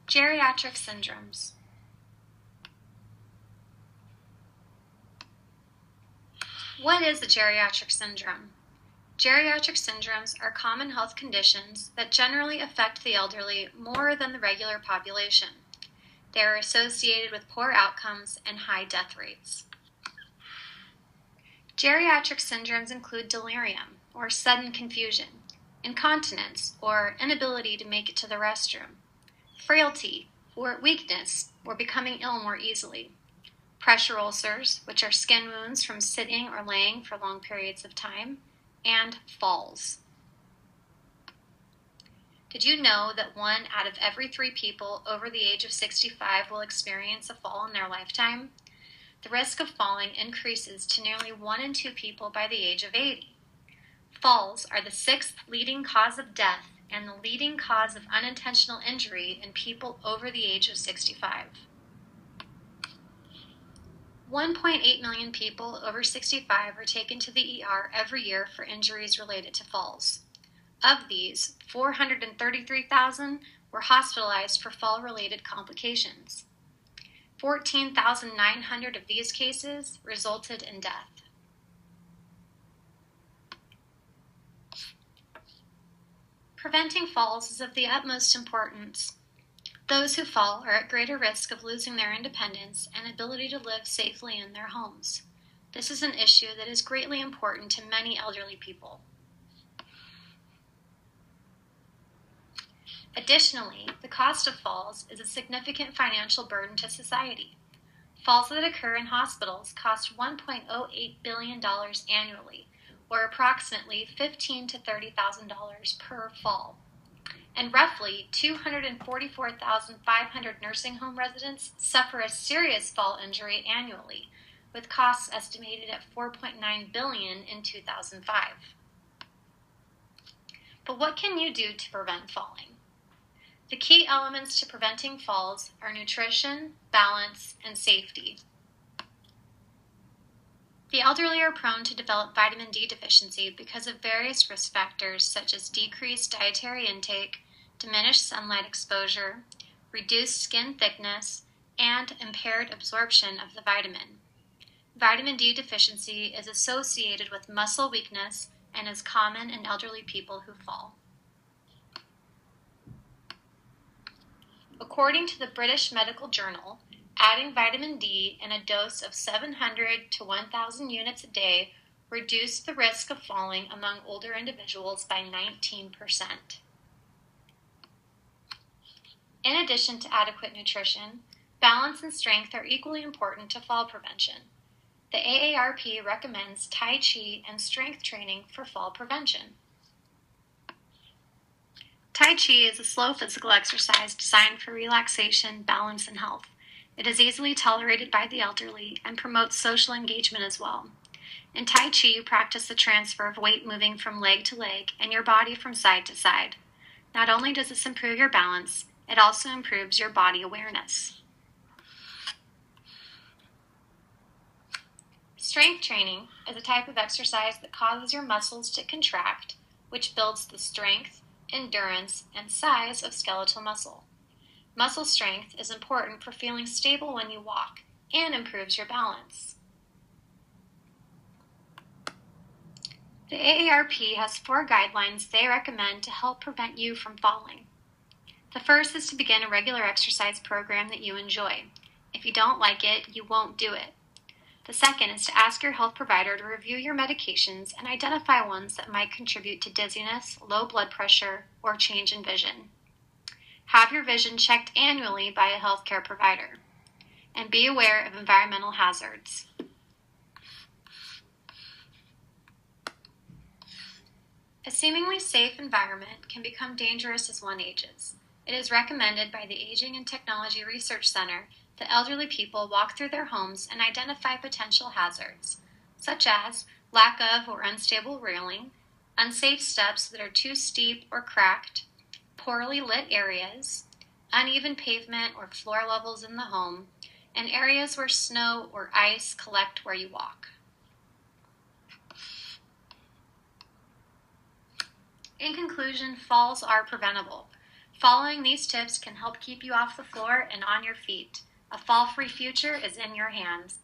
Geriatric syndromes. What is a geriatric syndrome? Geriatric syndromes are common health conditions that generally affect the elderly more than the regular population. They are associated with poor outcomes and high death rates. Geriatric syndromes include delirium, or sudden confusion, incontinence, or inability to make it to the restroom, frailty, or weakness, or becoming ill more easily, pressure ulcers, which are skin wounds from sitting or laying for long periods of time, and falls. Did you know that 1 out of every 3 people over the age of 65 will experience a fall in their lifetime? The risk of falling increases to nearly 1 in 2 people by the age of 80. Falls are the 6th leading cause of death and the leading cause of unintentional injury in people over the age of 65. 1.8 million people over 65 are taken to the ER every year for injuries related to falls. Of these, 433,000 were hospitalized for fall-related complications. 14,900 of these cases resulted in death. Preventing falls is of the utmost importance. Those who fall are at greater risk of losing their independence and ability to live safely in their homes. This is an issue that is greatly important to many elderly people. Additionally, the cost of falls is a significant financial burden to society. Falls that occur in hospitals cost $1.08 billion annually, or approximately $15,000 to $30,000 per fall. And roughly 244,500 nursing home residents suffer a serious fall injury annually, with costs estimated at $4.9 billion in 2005. But what can you do to prevent falling? The key elements to preventing falls are nutrition, balance, and safety. The elderly are prone to develop vitamin D deficiency because of various risk factors such as decreased dietary intake, diminished sunlight exposure, reduced skin thickness, and impaired absorption of the vitamin. Vitamin D deficiency is associated with muscle weakness and is common in elderly people who fall. According to the British Medical Journal, adding vitamin D in a dose of 700 to 1,000 units a day reduced the risk of falling among older individuals by 19%. In addition to adequate nutrition, balance and strength are equally important to fall prevention. The AARP recommends Tai Chi and strength training for fall prevention. Tai Chi is a slow physical exercise designed for relaxation, balance, and health. It is easily tolerated by the elderly and promotes social engagement as well. In Tai Chi, you practice the transfer of weight moving from leg to leg and your body from side to side. Not only does this improve your balance, it also improves your body awareness. Strength training is a type of exercise that causes your muscles to contract, which builds the strength, endurance, and size of skeletal muscle. Muscle strength is important for feeling stable when you walk and improves your balance. The AARP has 4 guidelines they recommend to help prevent you from falling. The first is to begin a regular exercise program that you enjoy. If you don't like it, you won't do it. The second is to ask your health provider to review your medications and identify ones that might contribute to dizziness, low blood pressure, or change in vision. Have your vision checked annually by a healthcare provider. And be aware of environmental hazards. A seemingly safe environment can become dangerous as one ages. It is recommended by the Aging and Technology Research Center that elderly people walk through their homes and identify potential hazards, such as lack of or unstable railing, unsafe steps that are too steep or cracked, poorly lit areas, uneven pavement or floor levels in the home, and areas where snow or ice collect where you walk. In conclusion, falls are preventable. Following these tips can help keep you off the floor and on your feet. A fall-free future is in your hands.